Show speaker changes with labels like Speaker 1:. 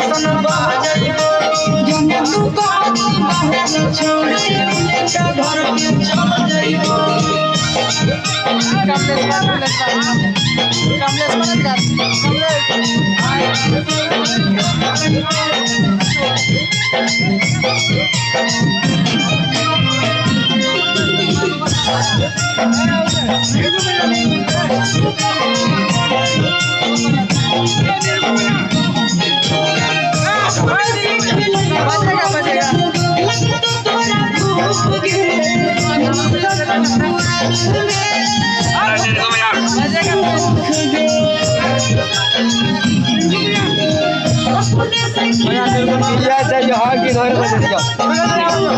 Speaker 1: ऐसन बजाइबो जब तू कहती बात छोड़ लेके घर के चल जाइबो चाहिए हाँ कि घर बजे